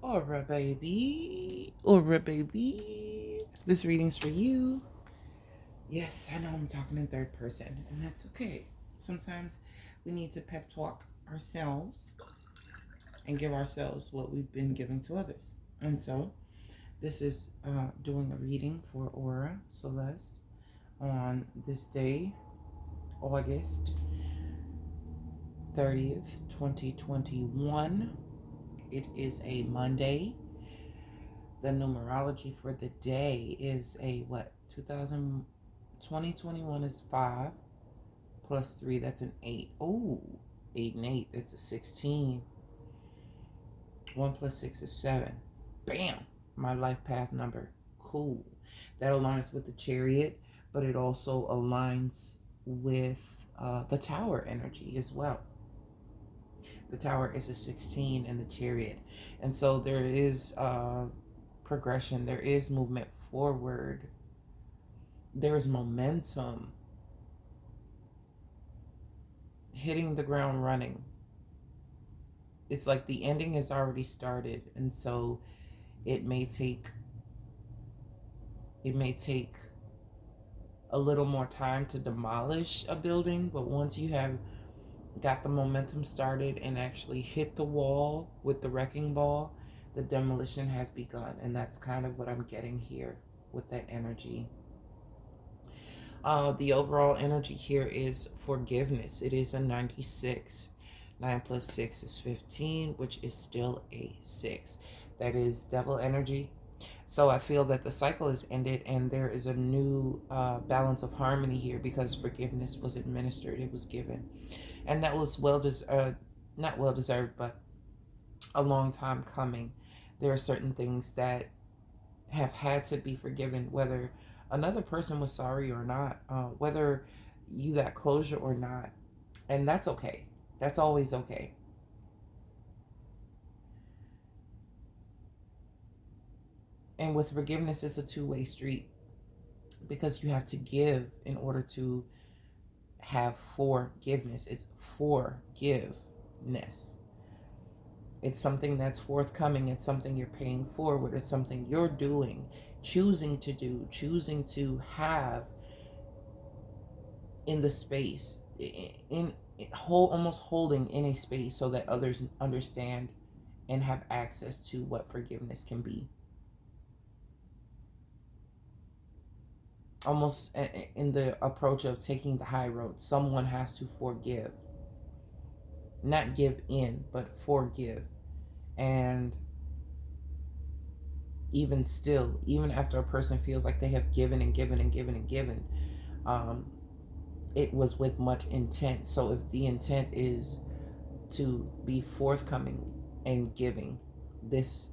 Aura baby. Aura baby. This reading's for you. Yes, I know I'm talking in third person, and that's okay. Sometimes we need to pep talk ourselves and give ourselves what we've been giving to others. And so, this is doing a reading for Aura Celeste on this day, August 30th, 2021. It is a Monday. The numerology for the day is a what? 2021 is 5 plus 3, that's an 8. Oh, 8 and 8, that's a 16. 1 plus 6 is 7. Bam! My life path number. Cool. That aligns with the Chariot, but it also aligns with the Tower energy as well. The Tower is a 16 in the Chariot. And so there is progression, there is movement forward, there is momentum, hitting the ground running. It's like the ending has already started, and so it may take a little more time to demolish a building, but once you have got the momentum started and actually hit the wall with the wrecking ball, the demolition has begun. And that's kind of what I'm getting here with that energy. The overall energy here is forgiveness. It is a 96. 9 plus 6 is 15, which is still a 6. That is devil energy. So I feel that the cycle is ended and there is a new balance of harmony here because forgiveness was administered, it was given. And that was not well deserved, but a long time coming. There are certain things that have had to be forgiven, whether another person was sorry or not, whether you got closure or not. And that's okay. That's always okay. And with forgiveness, it's a two-way street because you have to give in order to have forgiveness. It's forgiveness. It's something that's forthcoming. It's something you're paying forward. It's something you're doing, choosing to do, choosing to have in the space, in almost holding in a space so that others understand and have access to what forgiveness can be. Almost in the approach of taking the high road, someone has to forgive, not give in, but forgive. And even still, even after a person feels like they have given and given and given and given, it was with much intent. So if the intent is to be forthcoming and giving, this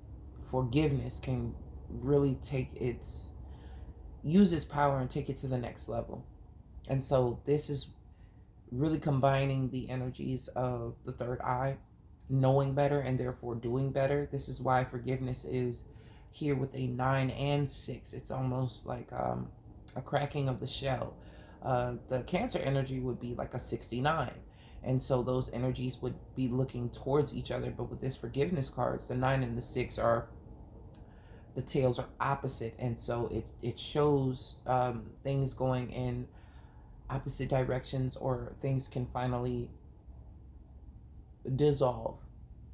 forgiveness can really use its power and take it to the next level. And so this is really combining the energies of the third eye, knowing better and therefore doing better. This is why forgiveness is here with a 9 and 6. It's almost like a cracking of the shell. The Cancer energy would be like a 69. And so those energies would be looking towards each other. But with this forgiveness cards, the 9 and the 6 are, the tails are opposite. And so it shows things going in opposite directions, or things can finally dissolve.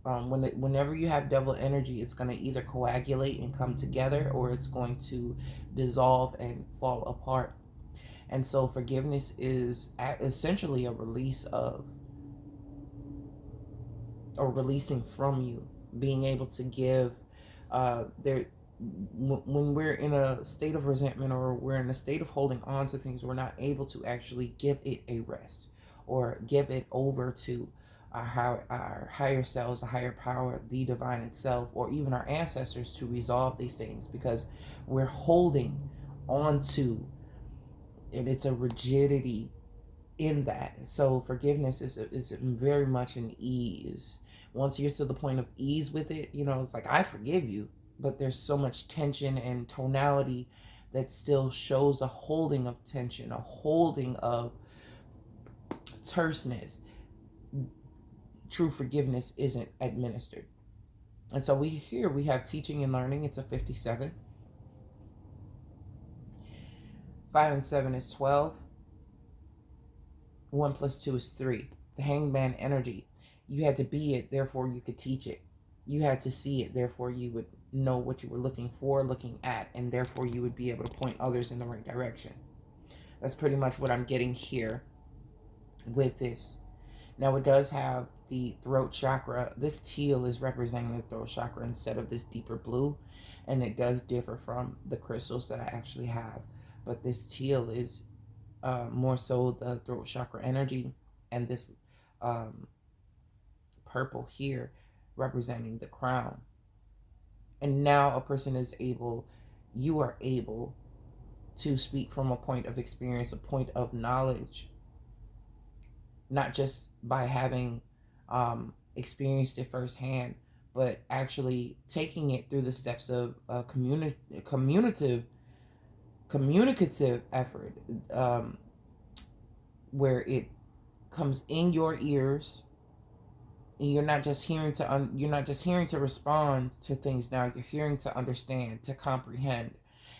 Whenever you have devil energy, it's going to either coagulate and come together, or it's going to dissolve and fall apart. And so forgiveness is essentially a release of, or releasing from you, being able to give. When we're in a state of resentment, or we're in a state of holding on to things, we're not able to actually give it a rest or give it over to our higher selves, a higher power, the divine itself, or even our ancestors to resolve these things, because we're holding on to, and it's a rigidity in that. So forgiveness is very much an ease. Once you're to the point of ease with it, it's like, I forgive you, but there's so much tension and tonality that still shows a holding of tension, a holding of terseness. True forgiveness isn't administered. And so we have teaching and learning. It's a 57. 5 and 7 is 12. 1 plus 2 is 3. The hangman energy. You had to be it, therefore you could teach it. You had to see it, therefore you would know what you were looking for, looking at, and therefore you would be able to point others in the right direction. That's pretty much what I'm getting here with this. Now it does have the throat chakra. This teal is representing the throat chakra instead of this deeper blue, and it does differ from the crystals that I actually have. But this teal is more so the throat chakra energy, and this um, purple here representing the crown. And now a person is able, you are able to speak from a point of experience, a point of knowledge, not just by having experienced it firsthand, but actually taking it through the steps of communicative effort, where it comes in your ears. And you're not just hearing to you're not just hearing to respond to things. Now you're hearing to understand, to comprehend,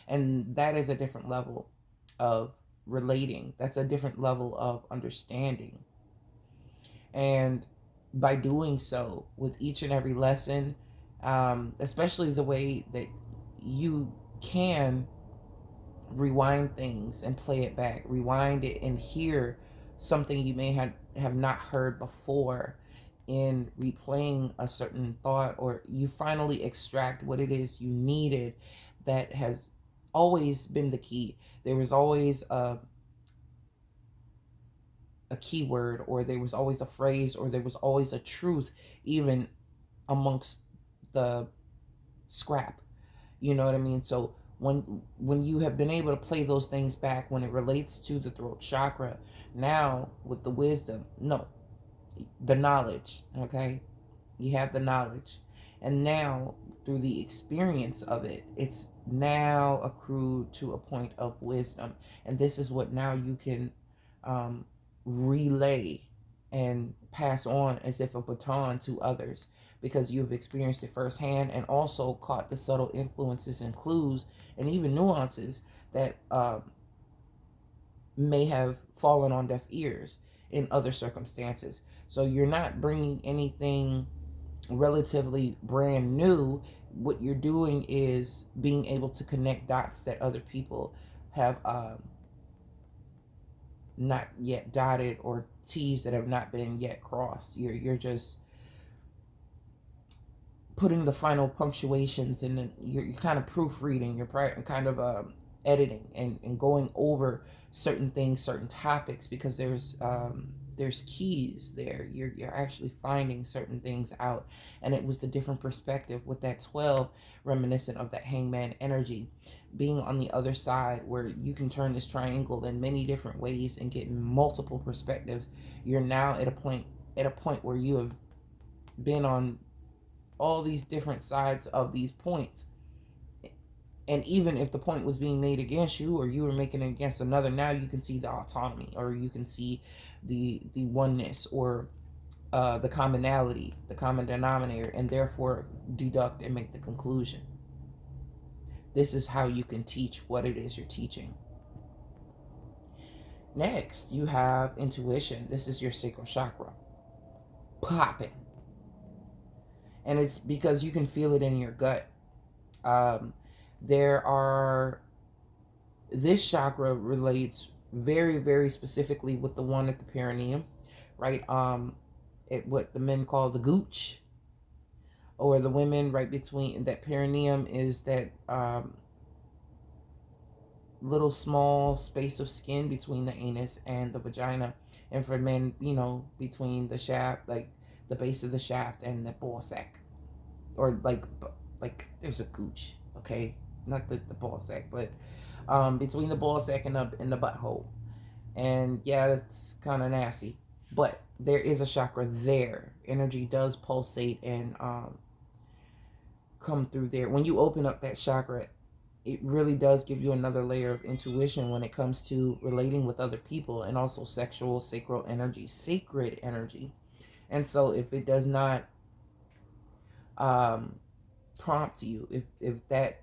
and that is a different level of relating. That's a different level of understanding. And by doing so with each and every lesson, especially the way that you can rewind things and play it back, rewind it and hear something you may have not heard before in replaying a certain thought, or you finally extract what it is you needed. That has always been the key. There was always a keyword, or there was always a phrase, or there was always a truth, even amongst the scrap. You know what I mean? So when you have been able to play those things back when it relates to the throat chakra, now with the wisdom, no, the knowledge, okay? You have the knowledge. And now through the experience of it, it's now accrued to a point of wisdom. And this is what now you can um, relay and pass on as if a baton to others, because you've experienced it firsthand and also caught the subtle influences and clues and even nuances that may have fallen on deaf ears in other circumstances. So you're not bringing anything relatively brand new. What you're doing is being able to connect dots that other people have not yet dotted, or T's that have not been yet crossed. You're just putting the final punctuations, and then you're kind of proofreading, you're kind of editing and going over certain things, certain topics, because there's keys there. You're actually finding certain things out, and it was the different perspective with that 12, reminiscent of that hangman energy, being on the other side, where you can turn this triangle in many different ways and get multiple perspectives. You're now at a point where you have been on all these different sides of these points. And even if the point was being made against you, or you were making it against another, now you can see the autonomy, or you can see the oneness, or the commonality, the common denominator, and therefore deduct and make the conclusion. This is how you can teach what it is you're teaching. Next, you have intuition. This is your sacral chakra. Popping. And it's because you can feel it in your gut. Um, there are This chakra relates very, very specifically with the one at the perineum, right? What the men call the gooch, or the women right between that perineum is that little small space of skin between the anus and the vagina, and for men, between the shaft, like the base of the shaft and the ball sack, or like there's a gooch, okay, not the ball sack, but between the ball sack and the butthole. And yeah, it's kind of nasty, but there is a chakra there. Energy does pulsate and come through there. When you open up that chakra, it really does give you another layer of intuition when it comes to relating with other people, and also sexual, sacred energy. And so if it does not um, prompt you, if that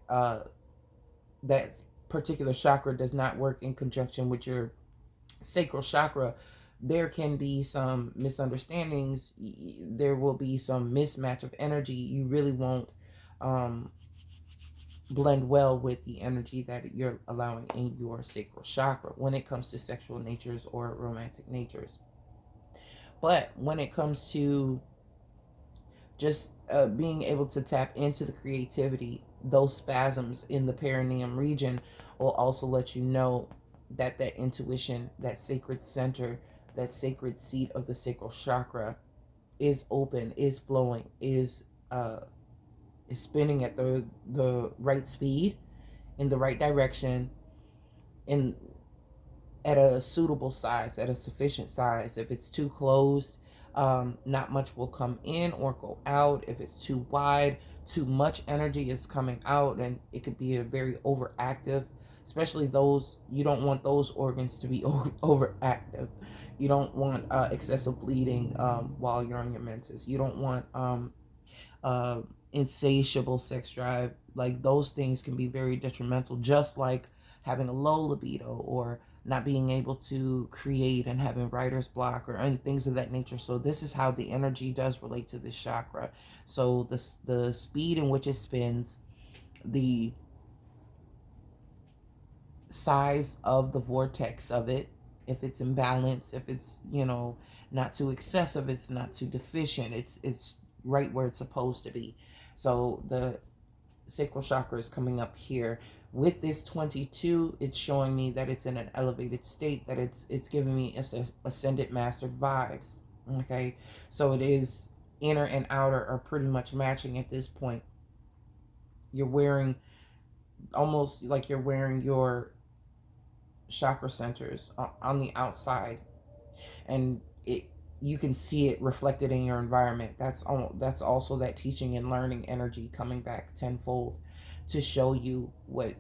particular chakra does not work in conjunction with your sacral chakra, there can be some misunderstandings. There will be some mismatch of energy. You really won't um, blend well with the energy that you're allowing in your sacral chakra when it comes to sexual natures or romantic natures. But when it comes to just being able to tap into the creativity, those spasms in the perineum region will also let you know that that intuition, that sacred center, that sacred seat of the sacral chakra is open, is flowing, is spinning at the right speed, in the right direction, in at a suitable size, at a sufficient size. If it's too closed, not much will come in or go out. If it's too wide, too much energy is coming out, and it could be a very overactive. Especially those, you don't want those organs to be overactive. You don't want excessive bleeding while you're on your menses. You don't want uh, insatiable sex drive. Like those things can be very detrimental, just like having a low libido or not being able to create and having writer's block or and things of that nature. So this is how the energy does relate to this chakra. So the speed in which it spins, the size of the vortex of it, if it's imbalanced, if it's, not too excessive, it's not too deficient, it's right where it's supposed to be. So the sacral chakra is coming up here with this 22. It's showing me that it's in an elevated state, that it's giving me ascended master vibes. Okay, so it is inner and outer are pretty much matching at this point. You're wearing almost like you're wearing your chakra centers on the outside, and it you can see it reflected in your environment. That's also that teaching and learning energy coming back tenfold to show you what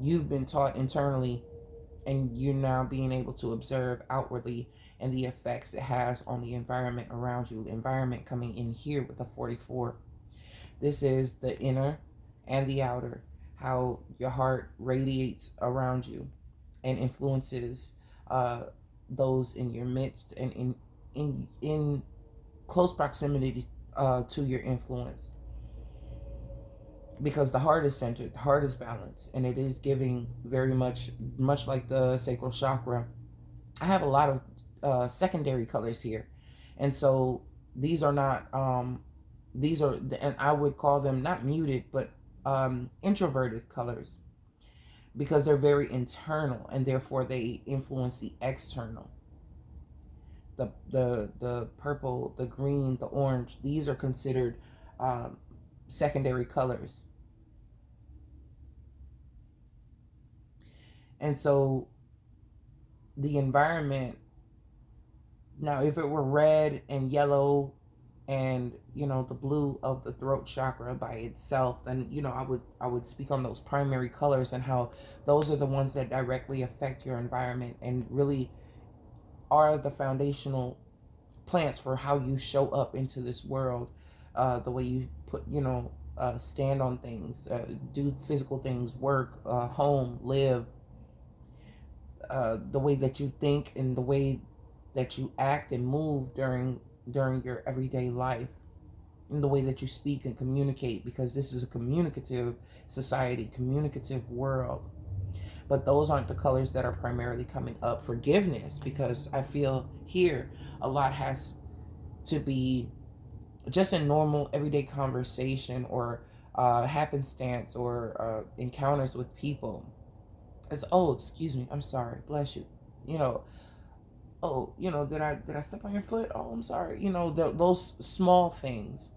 you've been taught internally, and you're now being able to observe outwardly, and the effects it has on the environment around you. Environment coming in here with the 44. This is the inner and the outer, how your heart radiates around you and influences uh, those in your midst and in close proximity to your influence. Because the heart is centered, the heart is balanced, and it is giving very much like the sacral chakra. I have a lot of secondary colors here, and so these are not these are, and I would call them not muted, but introverted colors, because they're very internal and therefore they influence the external. The purple, the green, the orange, these are considered um, secondary colors. And so the environment, now if it were red and yellow and the blue of the throat chakra by itself, then I would speak on those primary colors and how those are the ones that directly affect your environment and really are the foundational plants for how you show up into this world. The way you put stand on things, do physical things, work, home, live, the way that you think and the way that you act and move during your everyday life, and the way that you speak and communicate, because this is a communicative society, communicative world. But those aren't the colors that are primarily coming up. Forgiveness, because I feel here a lot has to be just in normal everyday conversation or happenstance or encounters with people. It's, oh, excuse me, I'm sorry, bless you, you know oh, did I step on your foot? Oh, I'm sorry. Those small things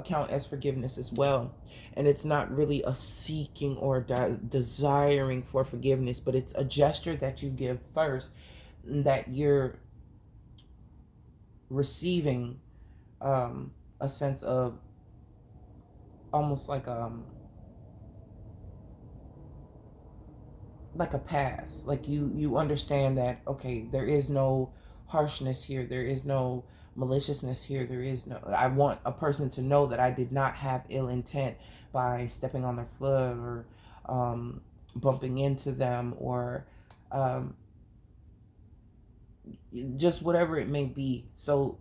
count as forgiveness as well. And it's not really a seeking or desiring for forgiveness, but it's a gesture that you give first, that you're receiving a sense of almost like a pass. Like you understand that, okay, there is no harshness here, there is no maliciousness here. There is no, I want a person to know that I did not have ill intent by stepping on their foot or bumping into them or just whatever it may be. So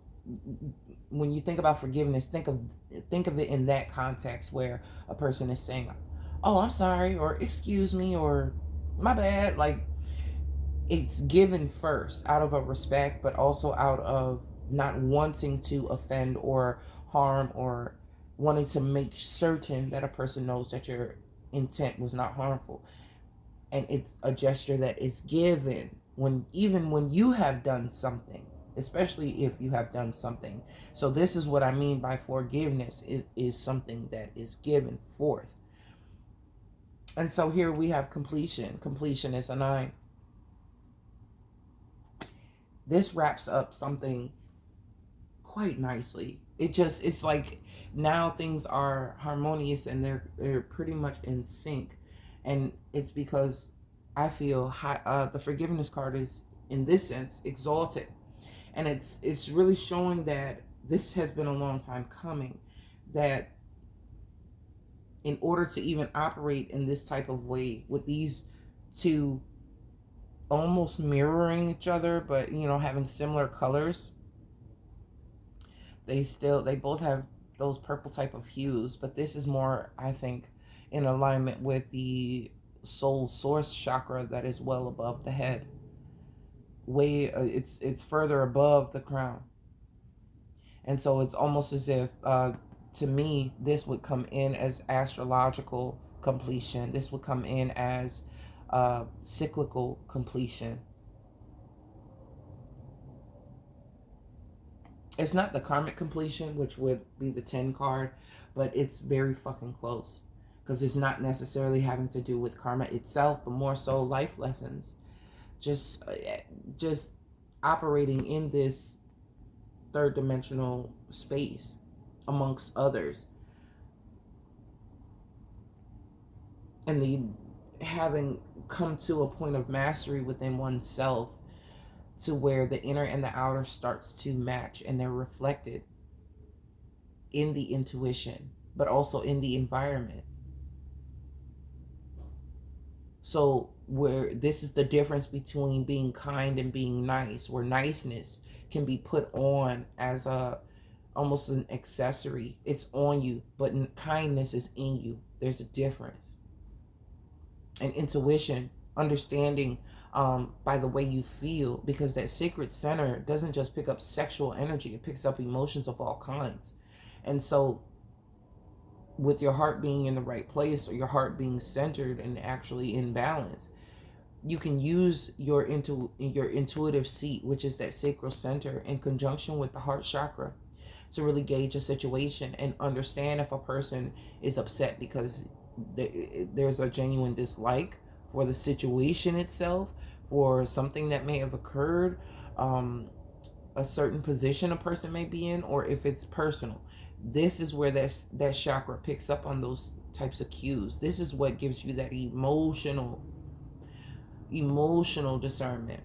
when you think about forgiveness, think of it in that context where a person is saying, "Oh, I'm sorry," or "Excuse me," or "My bad." Like, it's given first out of a respect, but also out of not wanting to offend or harm, or wanting to make certain that a person knows that your intent was not harmful. And it's a gesture that is given when, even when you have done something, especially if you have done something. So this is what I mean by forgiveness is something that is given forth. And so here we have completion. Completion is a 9. This wraps up something quite nicely. It's like now things are harmonious and they're pretty much in sync. And it's because I feel the forgiveness card is, in this sense, exalted. And it's really showing that this has been a long time coming, that in order to even operate in this type of way with these two almost mirroring each other, but having similar colors, they both have those purple type of hues, but this is more, I think, in alignment with the soul source chakra that is well above the head. It's further above the crown. And so it's almost as if, to me, this would come in as astrological completion. This would come in as cyclical completion. It's not the karmic completion, which would be the 10 card, but it's very fucking close. Because it's not necessarily having to do with karma itself, but more so life lessons. Just operating in this third dimensional space amongst others. And the having come to a point of mastery within oneself, to where the inner and the outer starts to match and they're reflected in the intuition, but also in the environment. So where this is the difference between being kind and being nice, where niceness can be put on as almost an accessory. It's on you, but kindness is in you. There's a difference. And intuition, understanding by the way you feel, because that sacred center doesn't just pick up sexual energy, it picks up emotions of all kinds. And so with your heart being in the right place, or your heart being centered and actually in balance, you can use your intuitive seat, which is that sacral center, in conjunction with the heart chakra, to really gauge a situation and understand if a person is upset because there's a genuine dislike for the situation itself, for something that may have occurred, a certain position a person may be in, or if it's personal. This is where that chakra picks up on those types of cues. This is what gives you that emotional discernment.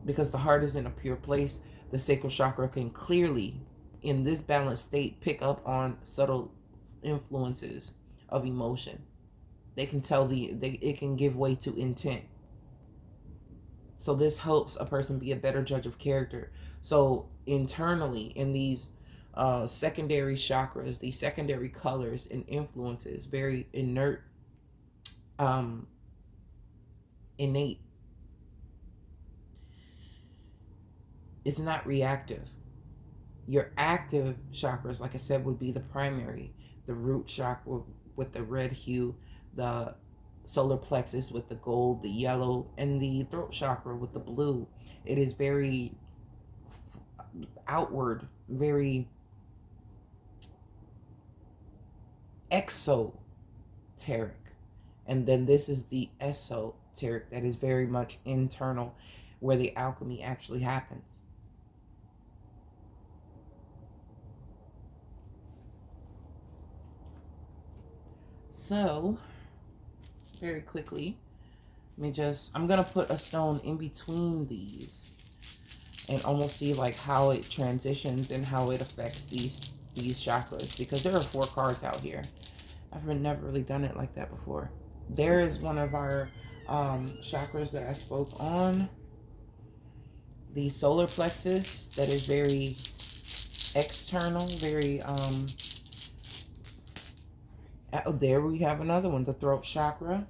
Because the heart is in a pure place, the sacral chakra can clearly, in this balanced state, pick up on subtle influences of emotion. They can tell it can give way to intent. So this helps a person be a better judge of character. So internally, in these secondary chakras, these secondary colors and influences, very inert, innate. It's not reactive. Your active chakras, like I said, would be the primary, the root chakra with the red hue, the solar plexus with the gold, the yellow, and the throat chakra with the blue. It is very outward, very exoteric. And then this is the esoteric, that is very much internal, where the alchemy actually happens. So, very quickly, I'm going to put a stone in between these. and almost see like how it transitions and how it affects these chakras, because there are 4 cards out here. I've never really done it like that before. There is one of our chakras that I spoke on, the solar plexus, that is very external, very oh, there we have another one, the throat chakra.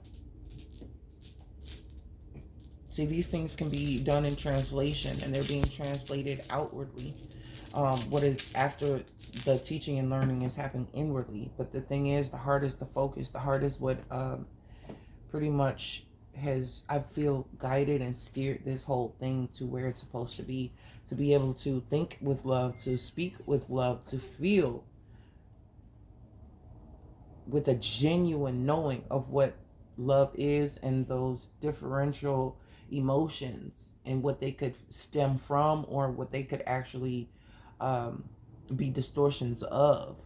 See, these things can be done in translation, and they're being translated outwardly. What is after the teaching and learning is happening inwardly. But the thing is, the heart is the focus. The heart is what pretty much has, I feel, guided and steered this whole thing to where it's supposed to be able to think with love, to speak with love, to feel with a genuine knowing of what love is, and those differential emotions and what they could stem from, or what they could actually be distortions of.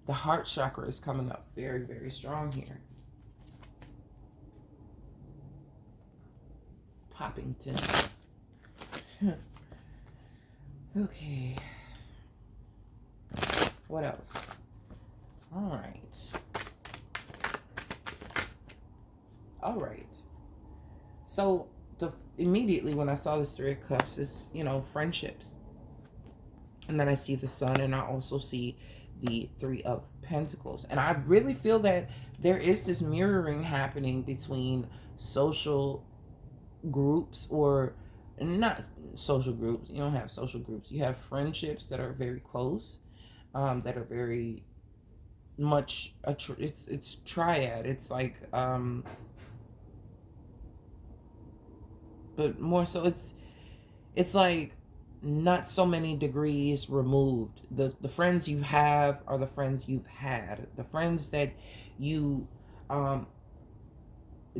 The heart chakra is coming up very, very strong here. Poppington. Okay. What else? All right. So immediately when I saw this 3 of Cups is, friendships. And then I see the Sun, and I also see the 3 of Pentacles. And I really feel that there is this mirroring happening between social groups, or not social groups. You don't have social groups. You have friendships that are very close, that are very much it's triad. It's like but more so it's like not so many degrees removed. The friends you have are the friends you've had. The friends that you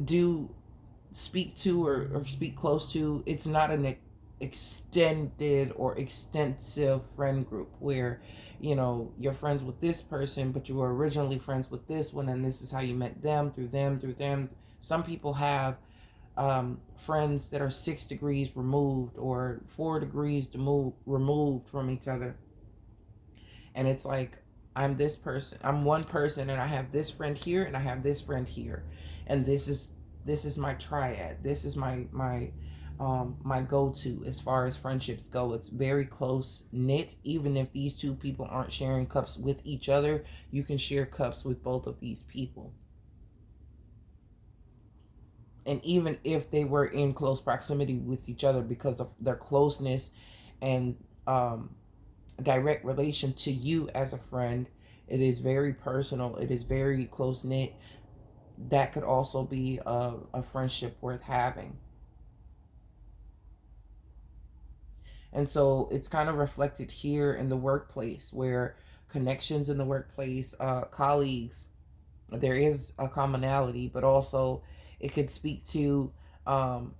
do speak to, or speak close to, it's not an extended or extensive friend group where you're friends with this person, but you were originally friends with this one, and this is how you met them, through them. Some people have friends that are 6 degrees removed, or 4 degrees removed from each other, and it's like, I'm this person, I'm one person, and I have this friend here, and I have this friend here, and this is my triad. This is my go-to as far as friendships go. It's very close knit. Even if these 2 people aren't sharing cups with each other, you can share cups with both of these people. And even if they were in close proximity with each other, because of their closeness and direct relation to you as a friend, it is very personal, it is very close knit. That could also be a friendship worth having. And so it's kind of reflected here in the workplace, where connections in the workplace, colleagues, there is a commonality, but also it could speak to, oh,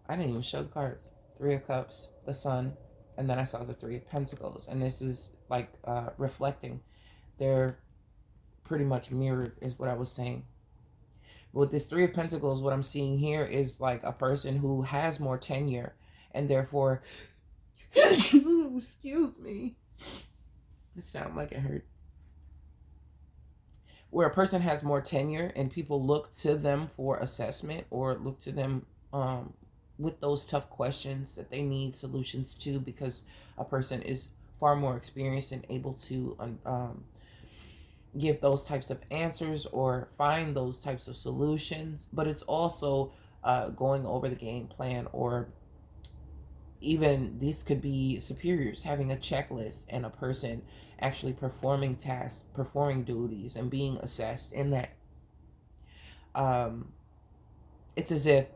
I didn't even show the cards. 3 of Cups, the Sun, and then I saw the 3 of Pentacles. And this is like reflecting. They're pretty much mirrored, is what I was saying. With this 3 of Pentacles, what I'm seeing here is like a person who has more tenure, and therefore, excuse me, it sounded like it hurt. Where a person has more tenure, and people look to them for assessment, or look to them with those tough questions that they need solutions to, because a person is far more experienced and able to give those types of answers, or find those types of solutions. But it's also going over the game plan, or even these could be superiors having a checklist, and a person actually performing tasks, performing duties, and being assessed in that. It's as if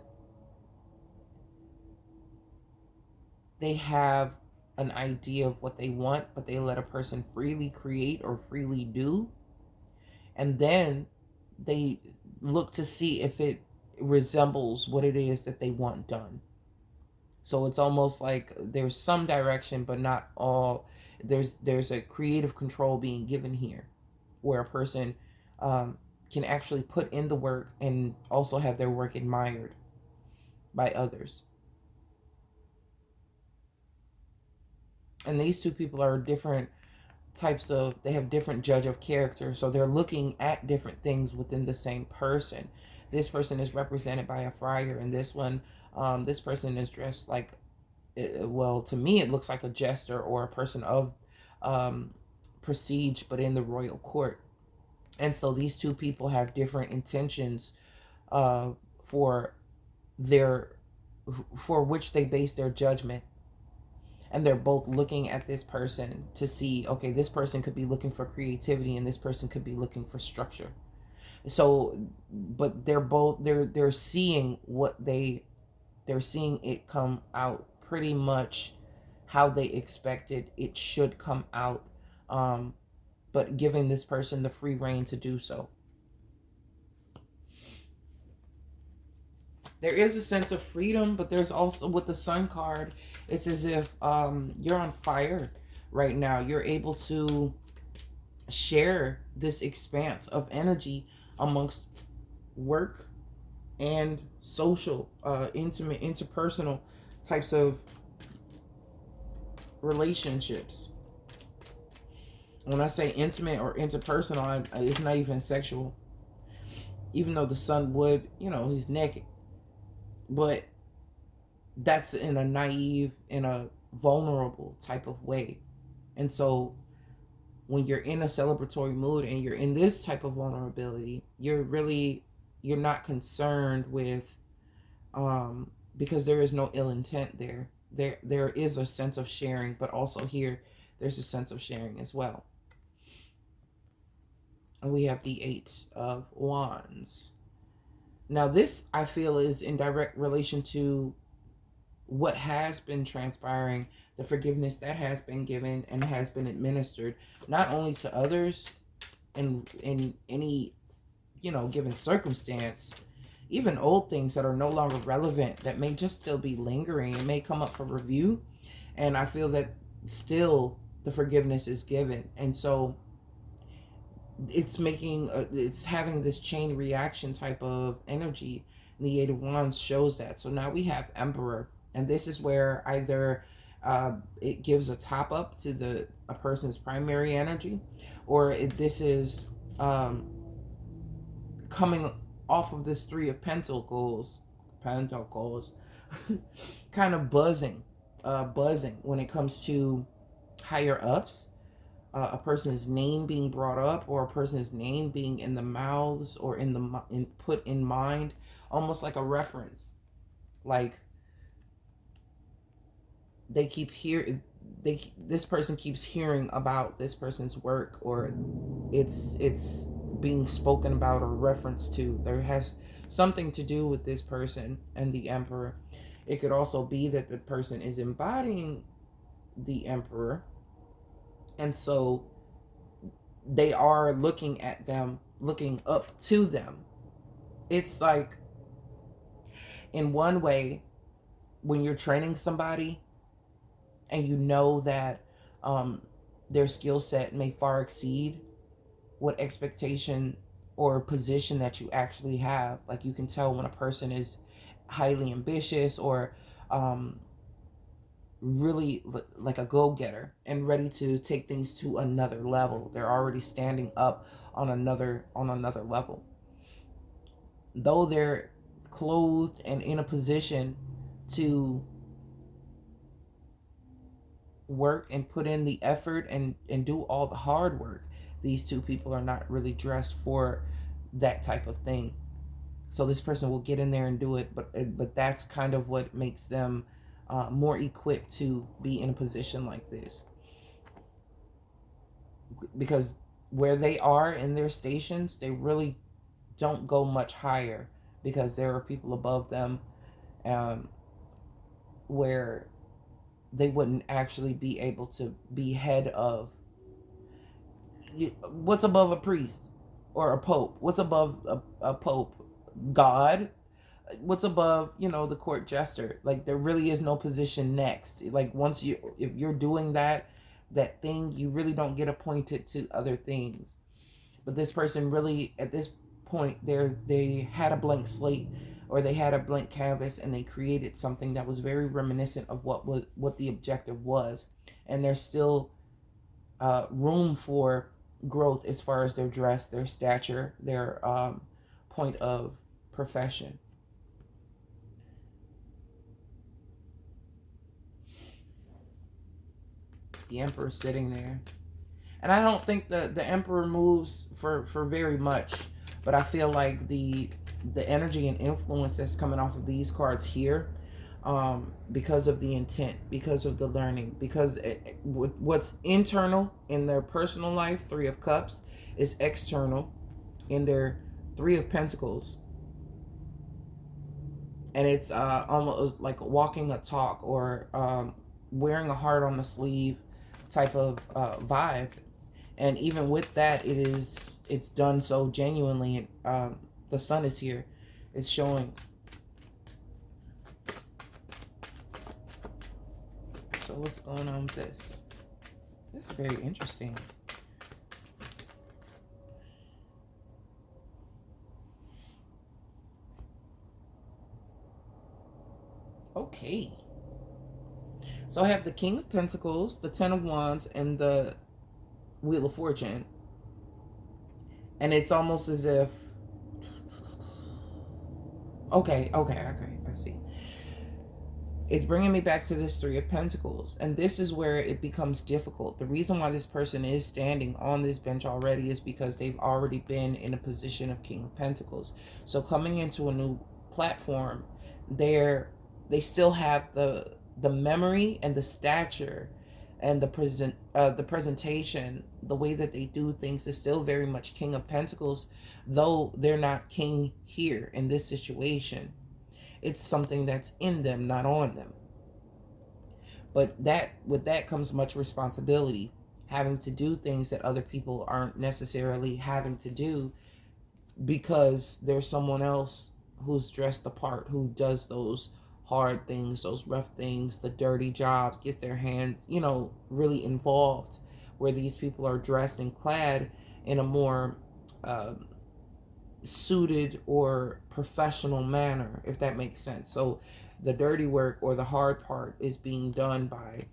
they have an idea of what they want, but they let a person freely create or freely do, and then they look to see if it resembles what it is that they want done. So it's almost like there's some direction, but not all. There's a creative control being given here, where a person can actually put in the work, and also have their work admired by others. And these two people are different types of, they have different judge of character, so they're looking at different things within the same person. This person is represented by a friar, and this person is dressed like, well, to me it looks like a jester or a person of um, prestige, but in the royal court. And so these two people have different intentions uh, for their, for which they base their judgment. And they're both looking at this person to see, okay, this person could be looking for creativity and this person could be looking for structure. So, but they're seeing they're seeing it come out pretty much how they expected it should come out, um but giving this person the free reign to do so. There is a sense of freedom, but there's also, with the Sun card, it's as if you're on fire right now. You're able to share this expanse of energy amongst work and social, intimate, interpersonal types of relationships. When I say intimate or interpersonal, it's not even sexual. Even though the Sun would, he's naked. But that's in a naive, in a vulnerable type of way. And so when you're in a celebratory mood and you're in this type of vulnerability, you're not concerned with, because there is no ill intent there. There is a sense of sharing, but also here there's a sense of sharing as well. And we have the Eight of Wands. Now this, I feel, is in direct relation to what has been transpiring, the forgiveness that has been given and has been administered, not only to others in any, given circumstance, even old things that are no longer relevant, that may just still be lingering and may come up for review. And I feel that still the forgiveness is given. And so it's having this chain reaction type of energy. The Eight of Wands shows that. So now we have Emperor, and this is where either it gives a top up to a person's primary energy, or this is coming off of this Three of Pentacles, kind of buzzing when it comes to higher ups. A person's name being brought up, or a person's name being in the mouths or put in mind, almost like a reference. Like they keep hear this person keeps hearing about this person's work, or it's being spoken about or referenced to. There has something to do with this person and the Emperor. It could also be that the person is embodying the Emperor, and so they are looking at them, looking up to them. It's like, in one way, when you're training somebody and you know that their skill set may far exceed what expectation or position that you actually have. Like, you can tell when a person is highly ambitious or really like a go-getter and ready to take things to another level. They're already standing up on another level. Though they're clothed and in a position to work and put in the effort and do all the hard work, these two people are not really dressed for that type of thing. So this person will get in there and do it, but that's kind of what makes them more equipped to be in a position like this, because where they are in their stations, they really don't go much higher, because there are people above them where they wouldn't actually be able to be head of. What's above a priest or a pope? What's above a pope? God. What's above, the court jester? Like, there really is no position next. Like, if you're doing that thing, you really don't get appointed to other things. But this person really, at this point, they had a blank slate, or they had a blank canvas, and they created something that was very reminiscent of what the objective was. And there's still room for growth as far as their dress, their stature, their point of profession. The Emperor sitting there. And I don't think the Emperor moves for very much, but I feel like the energy and influence that's coming off of these cards here, because of the intent, because of the learning, because what's internal in their personal life, Three of Cups, is external in their Three of Pentacles. And it's almost like walking a talk, or wearing a heart on the sleeve type of vibe. And even with that, it's done so genuinely. The sun is here. It's showing. So what's going on with this? This is very interesting. Okay. So I have the King of Pentacles, the Ten of Wands, and the Wheel of Fortune. And it's almost as if... Okay, I see. It's bringing me back to this Three of Pentacles. And this is where it becomes difficult. The reason why this person is standing on this bench already is because they've already been in a position of King of Pentacles. So coming into a new platform, they still have the memory and the stature and the presentation, the way that they do things is still very much King of Pentacles, though they're not king here in this situation. It's something that's in them, not on them. But with that comes much responsibility, having to do things that other people aren't necessarily having to do, because there's someone else who's dressed the part, who does those hard things, those rough things, the dirty jobs, gets their hands, really involved, where these people are dressed and clad in a more suited or professional manner, if that makes sense. So the dirty work or the hard part is being done by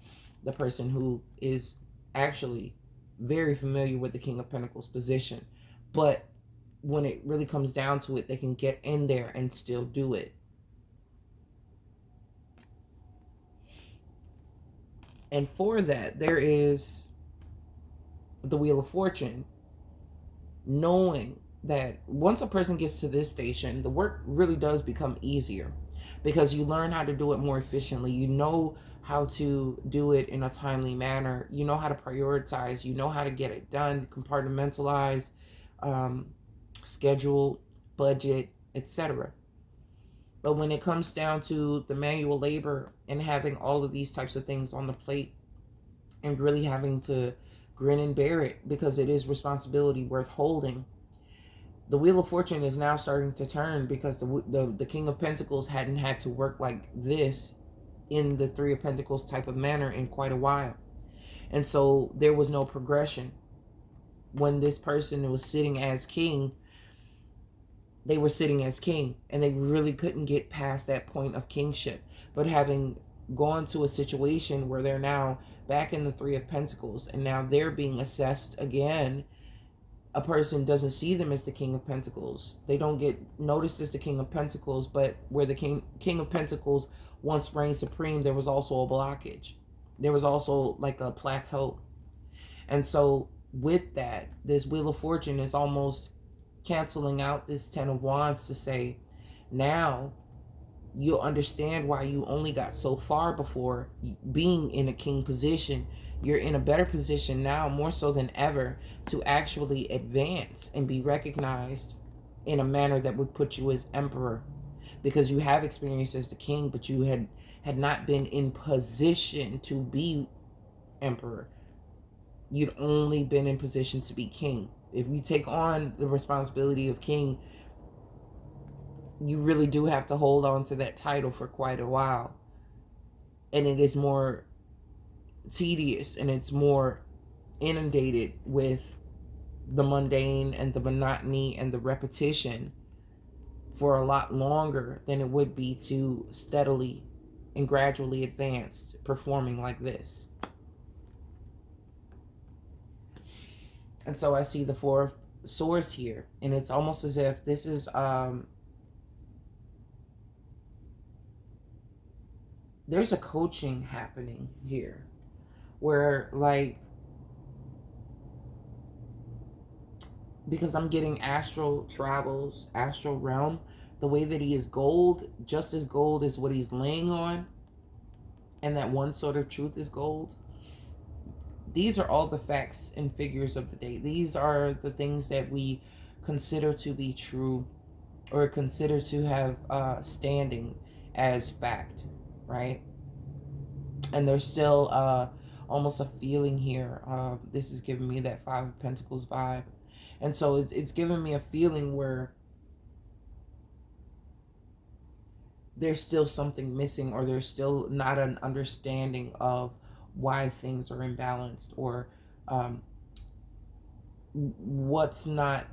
the person who is actually very familiar with the King of Pentacles position. But when it really comes down to it, they can get in there and still do it. And for that, there is the Wheel of Fortune, knowing that once a person gets to this station, the work really does become easier, because you learn how to do it more efficiently. You know how to do it in a timely manner. You know how to prioritize. You know how to get it done, compartmentalize, schedule, budget, etc. But when it comes down to the manual labor and having all of these types of things on the plate, and really having to grin and bear it, because it is responsibility worth holding, the Wheel of Fortune is now starting to turn, because the King of Pentacles hadn't had to work like this in the Three of Pentacles type of manner in quite a while. And so there was no progression. When this person was sitting as king, they were sitting as king, and they really couldn't get past that point of kingship. But having gone to a situation where they're now back in the Three of Pentacles, and now they're being assessed again, a person doesn't see them as the King of Pentacles. They don't get noticed as the King of Pentacles, but where the King of Pentacles once reigned supreme, there was also a blockage. There was also like a plateau. And so with that, this Wheel of Fortune is almost canceling out this Ten of Wands to say, now you'll understand why you only got so far before being in a king position. You're in a better position now, more so than ever, to actually advance and be recognized in a manner that would put you as emperor, because you have experience as the king, but you had not been in position to be emperor. You'd only been in position to be king. If you take on the responsibility of king, you really do have to hold on to that title for quite a while. And it is more tedious, and it's more inundated with the mundane and the monotony and the repetition for a lot longer than it would be to steadily and gradually advance performing like this. And so I see the Four of Swords here, and it's almost as if this is there's a coaching happening here where, like, because I'm getting astral travels, astral realm, the way that he is gold, just as gold is what he's laying on, and that one sort of truth is gold. These are all the facts and figures of the day. These are the things that we consider to be true or consider to have standing as fact, right? And there's still almost a feeling here. This is giving me that Five of Pentacles vibe. And so it's giving me a feeling where there's still something missing, or there's still not an understanding of why things are imbalanced, or what's not.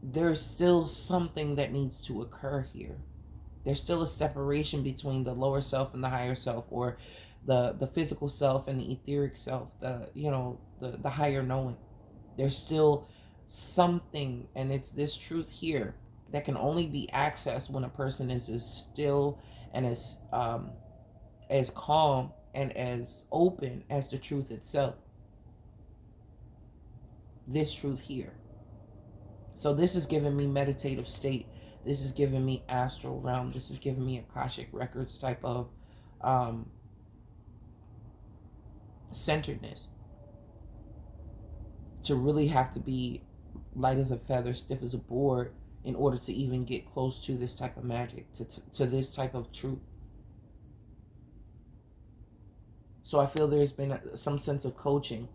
There's still something that needs to occur here. There's still a separation between the lower self and the higher self, or the physical self and the etheric self, the higher knowing. There's still something, and it's this truth here that can only be accessed when a person is as still and as calm and as open as the truth itself. This truth here. So this is giving me meditative state. This is giving me astral realm. This is giving me Akashic Records type of centeredness. To really have to be light as a feather, stiff as a board, in order to even get close to this type of magic, to this type of truth. So I feel there's been some sense of coaching,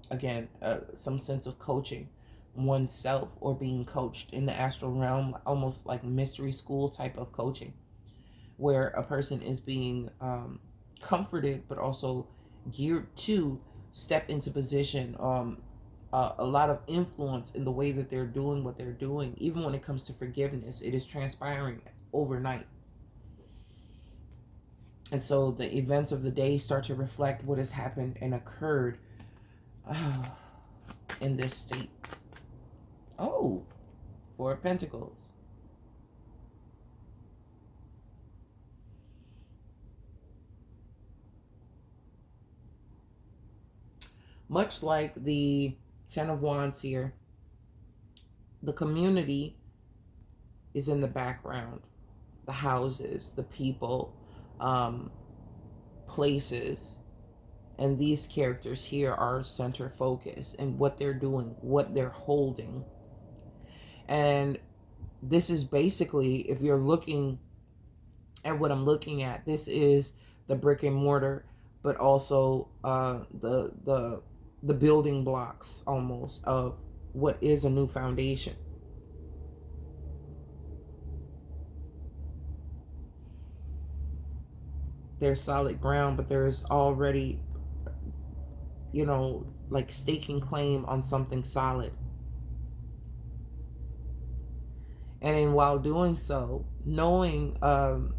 again, some sense of coaching oneself, or being coached in the astral realm, almost like mystery school type of coaching, where a person is being comforted, but also geared to step into position, a lot of influence in the way that they're doing what they're doing. Even when it comes to forgiveness, it is transpiring overnight. And so the events of the day start to reflect what has happened and occurred in this state. Oh, Four of Pentacles. Much like the Ten of Wands here, the community is in the background. The houses, the people, places, and these characters here are center focus in what they're doing, what they're holding. And this is basically, if you're looking at what I'm looking at, this is the brick and mortar, but also the building blocks almost of what is a new foundation. There's solid ground, but there's already, like staking claim on something solid. And in while doing so, knowing the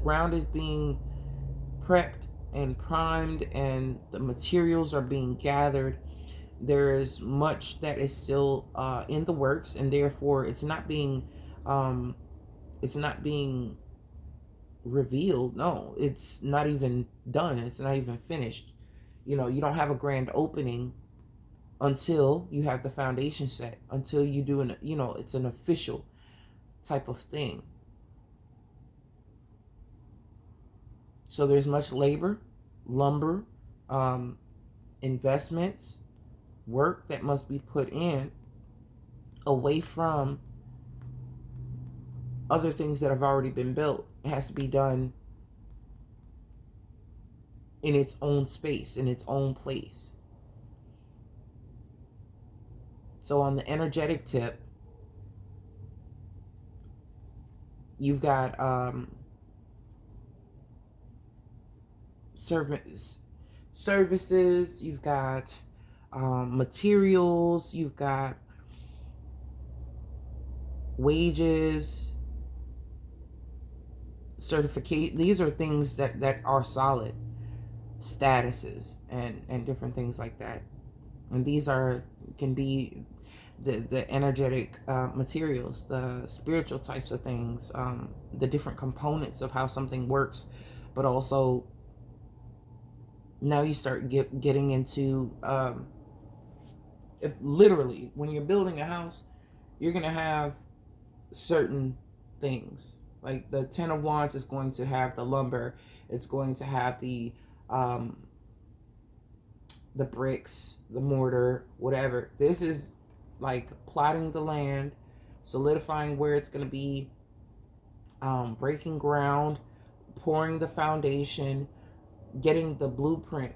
ground is being prepped and primed, and the materials are being gathered, there is much that is still in the works, and therefore it's not being revealed. No, it's not even done. It's not even finished. You don't have a grand opening until you have the foundation set, until you do it's an official type of thing. So there's much labor, lumber, investments, work that must be put in, away from other things that have already been built. It has to be done in its own space, in its own place. So on the energetic tip, you've got servants, services, you've got materials, you've got wages, certificate. These are things that are solid, statuses and different things like that. And these can be the energetic materials, the spiritual types of things, the different components of how something works. But also now you start getting into if literally when you're building a house, you're gonna have certain things. Like the Ten of Wands is going to have the lumber, it's going to have the bricks, the mortar, whatever. This is like plotting the land, solidifying where it's going to be, breaking ground, pouring the foundation, getting the blueprint,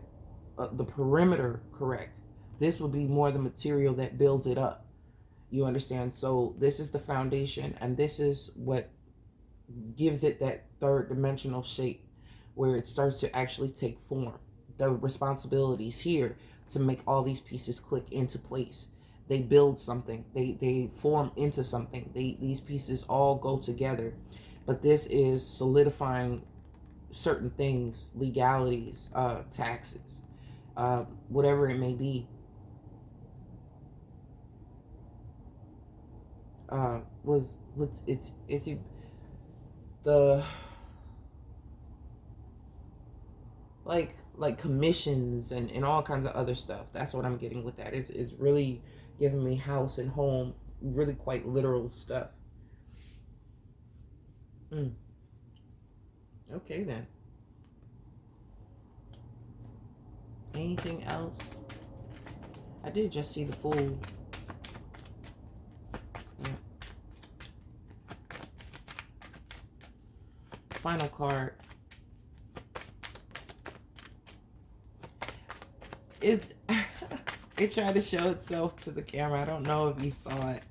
the perimeter correct. This would be more the material that builds it up. You understand? So this is the foundation, and this is what gives it that third dimensional shape where it starts to actually take form. The responsibilities here to make all these pieces click into place. They build something. They form into something. These pieces all go together. But this is solidifying certain things, legalities, taxes, whatever it may be. It's the like commissions and all kinds of other stuff. That's what I'm getting with that. Is really giving me house and home, really quite literal stuff. Okay then. Anything else? I did just see the Fool. Yeah. Final card. Is it tried to show itself to the camera. I don't know if you saw it.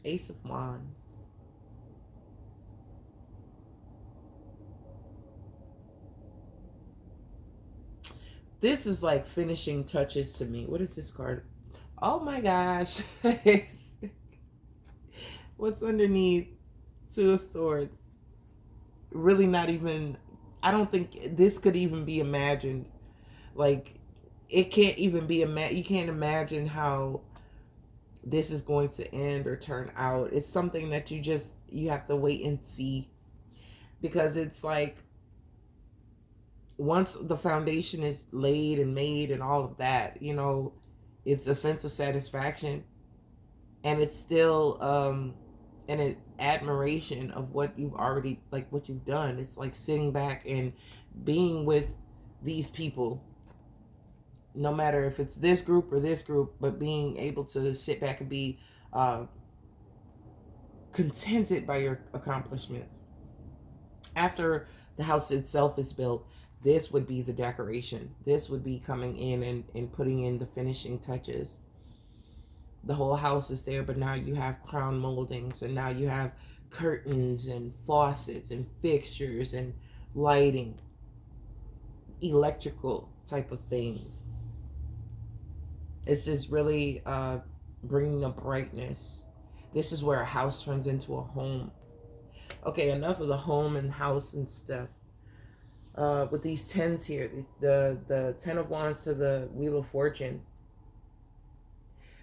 Ace of Wands. This is like finishing touches to me. What is this card? Oh my gosh. What's underneath? Two of Swords. Really not even, I don't think this could even be imagined. Like, it can't even be you can't imagine how this is going to end or turn out. It's something that you have to wait and see, because it's like once the foundation is laid and made and all of that, it's a sense of satisfaction, and it's still an admiration of what you've already, like what you've done. It's like sitting back and being with these people, no matter if it's this group or this group, but being able to sit back and be contented by your accomplishments. After the house itself is built, this would be the decoration. This would be coming in and putting in the finishing touches. The whole house is there, but now you have crown moldings, and now you have curtains and faucets and fixtures and lighting, electrical type of things. It's just really bringing a brightness. This is where a house turns into a home. Okay, enough of the home and house and stuff. With these tens here, the Ten of Wands to the Wheel of Fortune,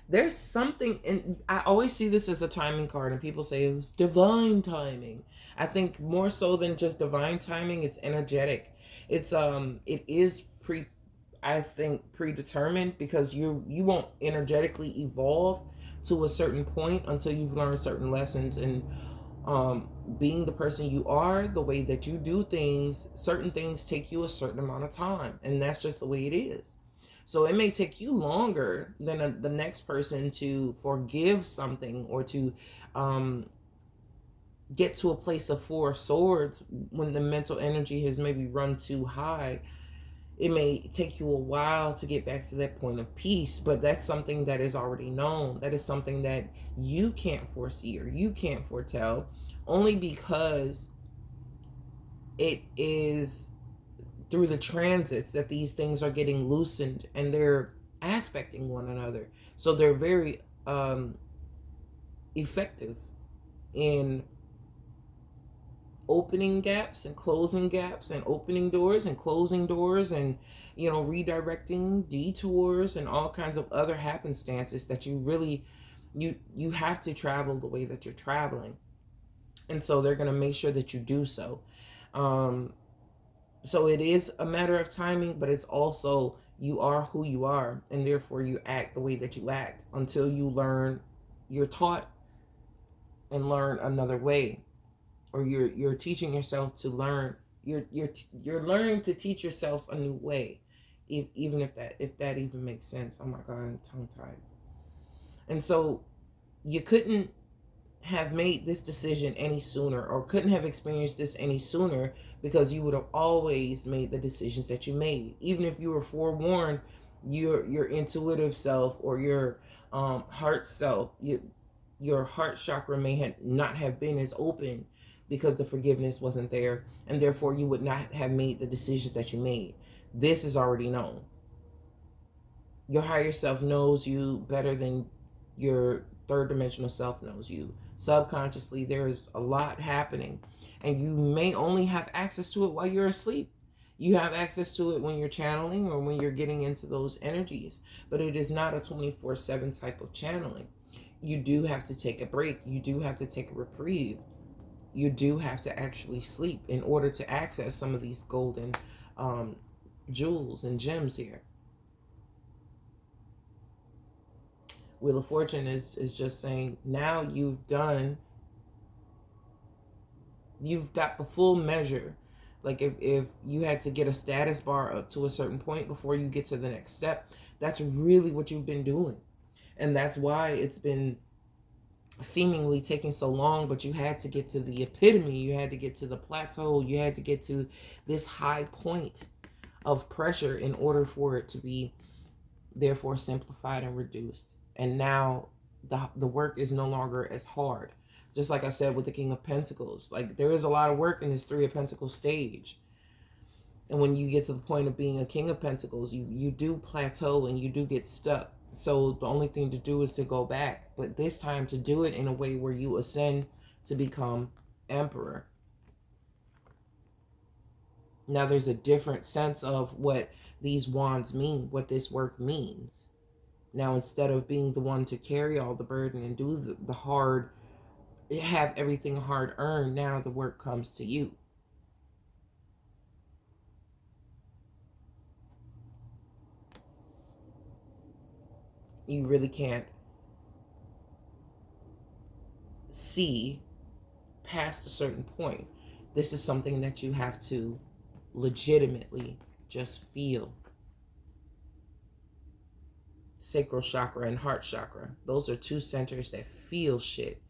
there's something, and I always see this as a timing card, and people say it was divine timing. I think more so than just divine timing, it's energetic. It is predetermined, because you won't energetically evolve to a certain point until you've learned certain lessons. And being the person you are, the way that you do things, certain things take you a certain amount of time, and that's just the way it is. So it may take you longer than the next person to forgive something, or to get to a place of Four of Swords when the mental energy has maybe run too high. It may take you a while to get back to that point of peace, but that's something that is already known. That is something that you can't foresee or you can't foretell, only because it is through the transits that these things are getting loosened and they're aspecting one another. So they're very effective in opening gaps and closing gaps and opening doors and closing doors and, you know, redirecting detours and all kinds of other happenstances that you really you have to travel the way that you're traveling. And so they're going to make sure that you do so. So it is a matter of timing, but it's also you are who you are, and therefore you act the way that you act until you learn, you're taught and learn another way, or you're teaching yourself to learn. You're learning to teach yourself a new way, even if that even makes sense. Oh my God, I'm tongue tied. And so you couldn't have made this decision any sooner, or couldn't have experienced this any sooner, because you would have always made the decisions that you made, even if you were forewarned. Your intuitive self, or your heart self, your heart chakra may not have been as open because the forgiveness wasn't there, and therefore you would not have made the decisions that you made. This is already known. Your higher self knows you better than your third dimensional self knows you. Subconsciously, there's a lot happening, and you may only have access to it while you're asleep. You have access to it when you're channeling or when you're getting into those energies, but it is not a 24/7 type of channeling. You do have to take a break. You do have to take a reprieve. You do have to actually sleep in order to access some of these golden jewels and gems here. Wheel of Fortune is just saying, now you've got the full measure. Like if you had to get a status bar up to a certain point before you get to the next step, that's really what you've been doing. And that's why it's been seemingly taking so long, but you had to get to the epitome, you had to get to the plateau, you had to get to this high point of pressure in order for it to be therefore simplified and reduced. And now the work is no longer as hard. Just like I said with the King of Pentacles, like there is a lot of work in this Three of Pentacles stage. And when you get to the point of being a King of Pentacles, you do plateau and you do get stuck. So the only thing to do is to go back, but this time to do it in a way where you ascend to become Emperor. Now there's a different sense of what these wands mean, what this work means. Now, instead of being the one to carry all the burden and do the hard, have everything hard earned, now the work comes to you. You really can't see past a certain point. This is something that you have to legitimately just feel. Sacral chakra and heart chakra, those are two centers that feel shit.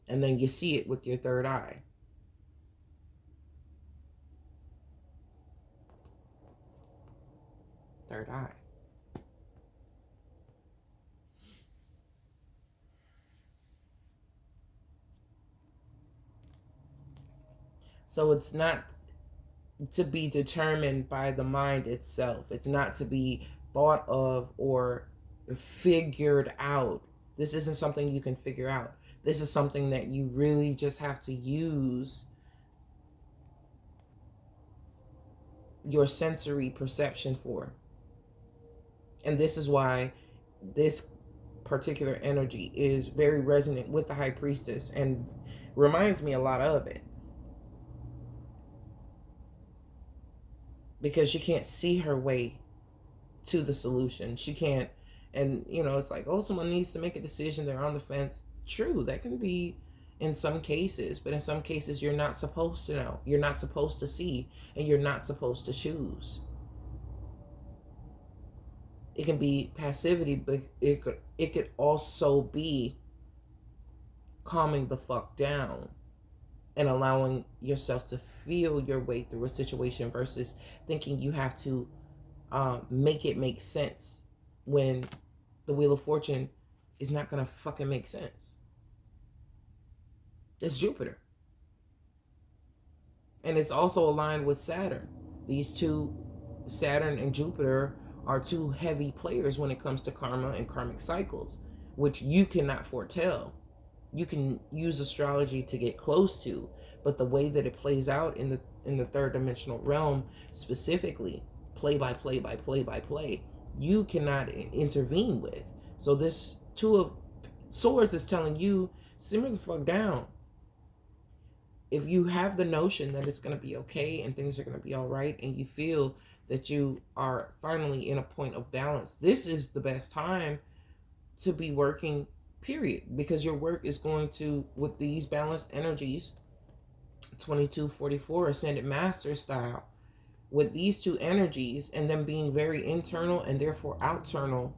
And then you see it with your third eye. Third eye. So it's not to be determined by the mind itself. It's not to be thought of or figured out. This isn't something you can figure out. This is something that you really just have to use your sensory perception for. And this is why this particular energy is very resonant with the High Priestess and reminds me a lot of it. Because she can't see her way to the solution. She can't, and you know, it's like, oh, someone needs to make a decision, they're on the fence. True, that can be in some cases, but in some cases you're not supposed to know, you're not supposed to see, and you're not supposed to choose. It can be passivity, but it could also be calming the fuck down and allowing yourself to feel your way through a situation versus thinking you have to make it make sense when the Wheel of Fortune is not gonna fucking make sense. It's Jupiter. And it's also aligned with Saturn. These two, Saturn and Jupiter, are two heavy players when it comes to karma and karmic cycles, which you cannot foretell. You can use astrology to get close to, but the way that it plays out in the third dimensional realm, specifically play by play by play by play, you cannot intervene with. So this Two of Swords is telling you, simmer the fuck down. If you have the notion that it's going to be okay and things are going to be all right, and you feel that you are finally in a point of balance, this is the best time to be working, period, because your work is going to, with these balanced energies, 2244 ascended master style, with these two energies and them being very internal and therefore outternal,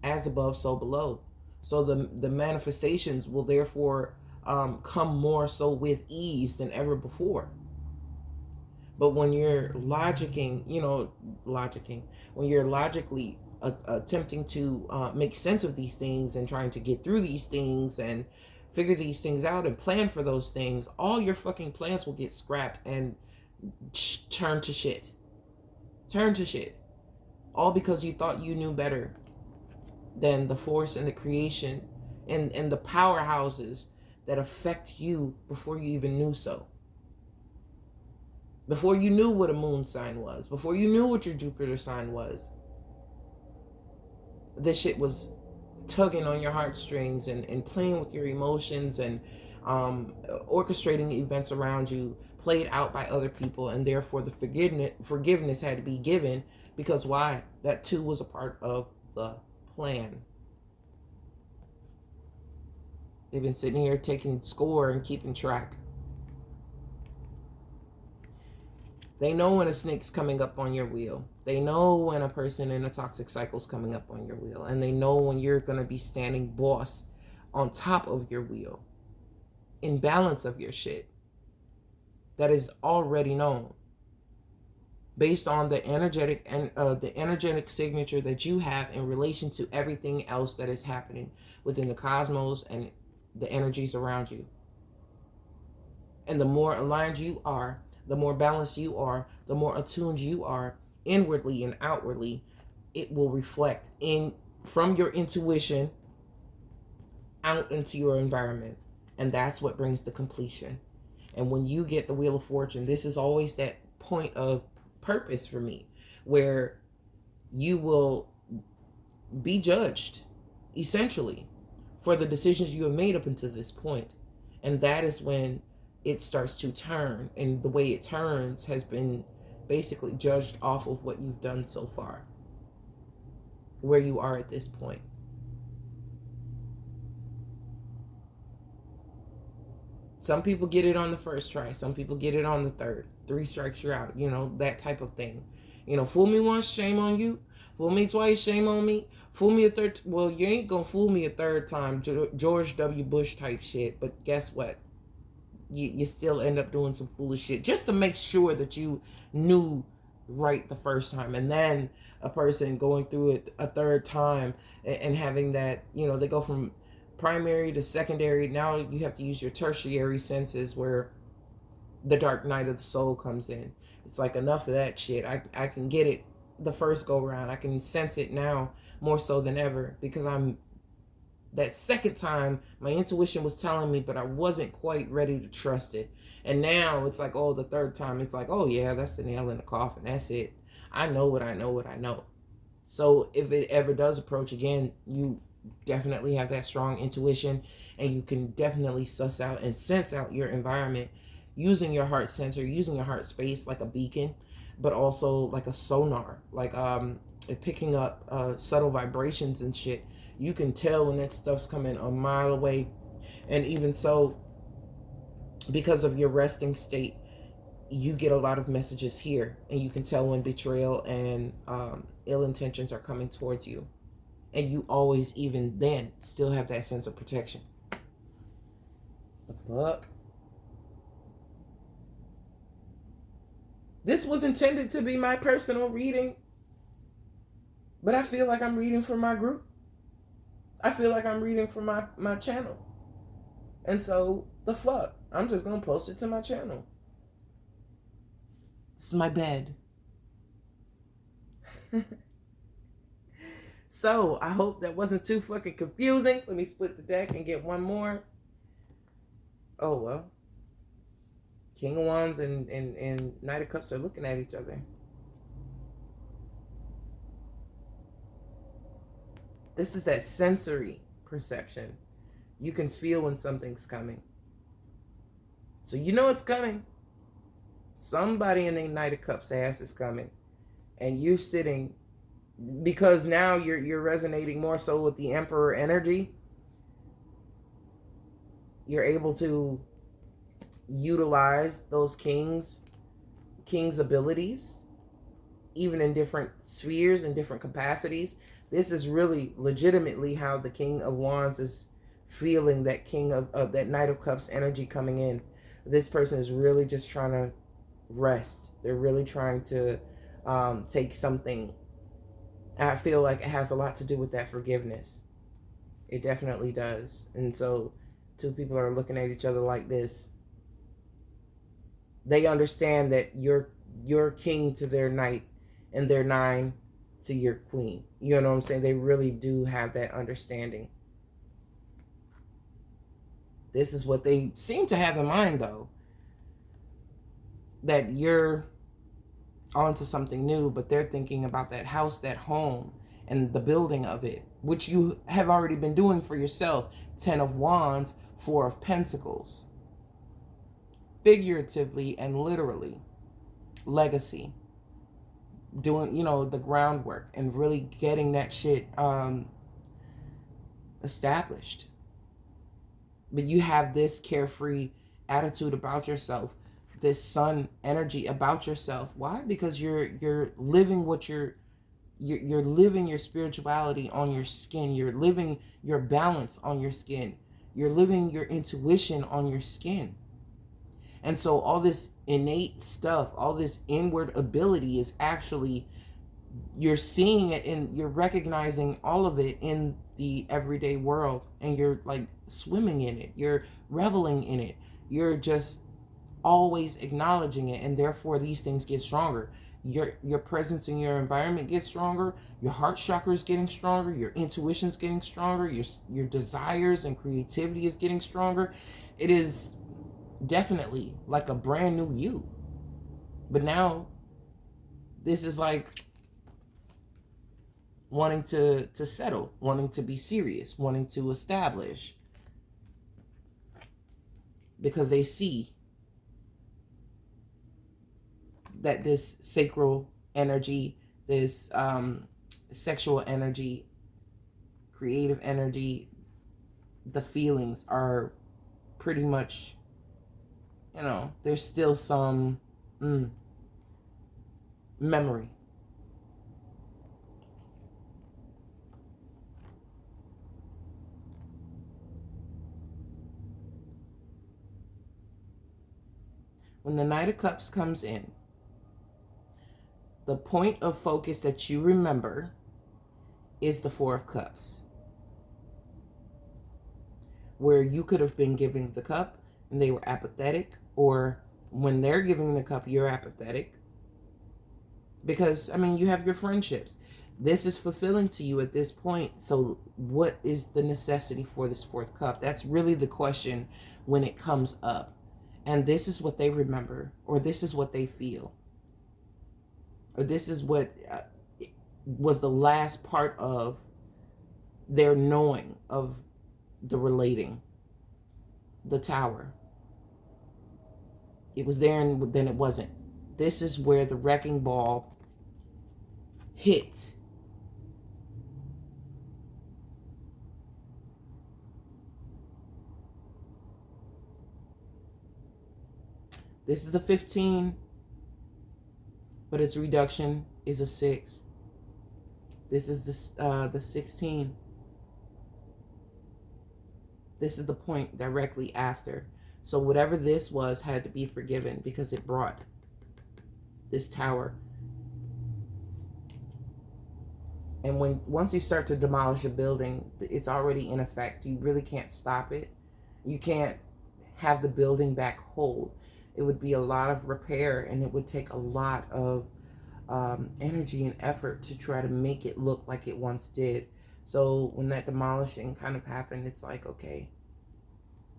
as above so below. So the manifestations will therefore come more so with ease than ever before. But when you're when you're logically attempting to make sense of these things and trying to get through these things and figure these things out and plan for those things, all your fucking plans will get scrapped and turn to shit. Turn to shit. All because you thought you knew better than the force and the creation and the powerhouses that affect you before you even knew so. Before you knew what a moon sign was, before you knew what your Jupiter sign was, this shit was tugging on your heartstrings and playing with your emotions and orchestrating events around you, played out by other people, and therefore the forgiveness had to be given, because why? That too was a part of the plan. They've been sitting here taking score and keeping track. They know when a snake's coming up on your wheel. They know when a person in a toxic cycle is coming up on your wheel. And they know when you're going to be standing boss on top of your wheel, in balance of your shit. That is already known, based on the energetic and the energetic signature that you have in relation to everything else that is happening within the cosmos and the energies around you. And the more aligned you are, the more balanced you are, the more attuned you are inwardly and outwardly, it will reflect from your intuition out into your environment. And that's what brings the completion. And when you get the Wheel of Fortune, this is always that point of purpose for me, where you will be judged, essentially, for the decisions you have made up until this point. And that is when it starts to turn, and the way it turns has been basically judged off of what you've done so far, where you are at this point. Some people get it on the first try. Some people get it on the third. 3 strikes, you're out. That type of thing. Fool me once, shame on you. Fool me twice, shame on me. Fool me a third. Well, you ain't gonna fool me a third time. George W. Bush type shit. But guess what? You still end up doing some foolish shit just to make sure that you knew right the first time. And then a person going through it a third time and having that, they go from primary to secondary. Now you have to use your tertiary senses, where the dark night of the soul comes in. It's like, enough of that shit. I can get it the first go round. I can sense it now more so than ever, because that second time my intuition was telling me, but I wasn't quite ready to trust it. And now it's like, oh, the third time it's like, oh yeah, that's the nail in the coffin. That's it. I know what I know. So if it ever does approach again, you definitely have that strong intuition, and you can definitely suss out and sense out your environment using your heart center, using your heart space like a beacon, but also like a sonar, like picking up subtle vibrations and shit. You can tell when that stuff's coming a mile away. And even so, because of your resting state, you get a lot of messages here, and you can tell when betrayal and ill intentions are coming towards you. And you always, even then, still have that sense of protection. The fuck? This was intended to be my personal reading, but I feel like I'm reading for my group. I feel like I'm reading for my channel. And so, the fuck? I'm just going to post it to my channel. This is my bed. So I hope that wasn't too fucking confusing. Let me split the deck and get one more. Oh well. King of Wands and Knight of Cups are looking at each other. This is that sensory perception. You can feel when something's coming. So you know it's coming. Somebody in the Knight of Cups ass is coming. And you're sitting, because now you're resonating more so with the Emperor energy. You're able to utilize those king's abilities, even in different spheres and different capacities. This is really legitimately how the King of Wands is feeling that that Knight of Cups energy coming in. This person is really just trying to rest. They're really trying to take something. I feel like it has a lot to do with that forgiveness. It definitely does. And so two people are looking at each other like this. They understand that you're king to their knight and their 9 to your queen. You know what I'm saying? They really do have that understanding. This is what they seem to have in mind, though. That you're onto something new, but they're thinking about that house, that home, and the building of it, which you have already been doing for yourself. 10 of Wands, 4 of Pentacles. Figuratively and literally. Legacy. Doing, the groundwork and really getting that shit established. But you have this carefree attitude about yourself, this sun energy about yourself. Why? Because you're living what you're living your spirituality on your skin. You're living your balance on your skin. You're living your intuition on your skin. And so all this innate stuff, all this inward ability is actually, you're seeing it and you're recognizing all of it in the everyday world, and you're like swimming in it. You're reveling in it. You're just always acknowledging it, and therefore these things get stronger. Your presence in your environment gets stronger. Your heart chakra is getting stronger. Your intuition's getting stronger. Your desires and creativity is getting stronger. It is definitely like a brand new you. But now this is like wanting to settle, wanting to be serious, wanting to establish, because they see that this sacral energy, this sexual energy, creative energy, the feelings are pretty much, there's still some memory. When the Knight of Cups comes in, the point of focus that you remember is the 4 of Cups, where you could have been giving the cup and they were apathetic, or when they're giving the cup, you're apathetic. Because, you have your friendships. This is fulfilling to you at this point. So what is the necessity for this 4th cup? That's really the question when it comes up. And this is what they remember, or this is what they feel, or this is what was the last part of their knowing of the relating, the Tower. It was there and then it wasn't. This is where the wrecking ball hit. This is a 15, but its reduction is a 6. This is the 16. This is the point directly after. So whatever this was had to be forgiven, because it brought this Tower. And once you start to demolish a building, it's already in effect. You really can't stop it. You can't have the building back whole. It would be a lot of repair, and it would take a lot of energy and effort to try to make it look like it once did. So when that demolishing kind of happened, it's like, okay,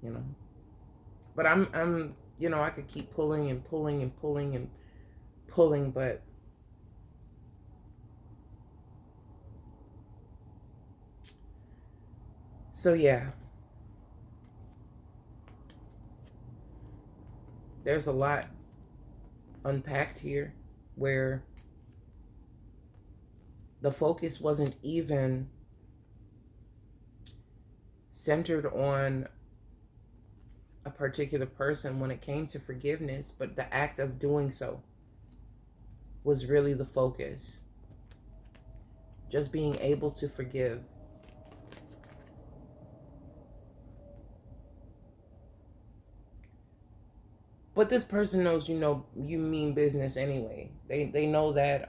you know. But I'm, you know, I could keep pulling and pulling and pulling and pulling, but so yeah, there's a lot unpacked here where the focus wasn't even centered on a particular person when it came to forgiveness, but the act of doing so was really the focus. Just being able to forgive. But this person knows, you know, you mean business anyway. They know that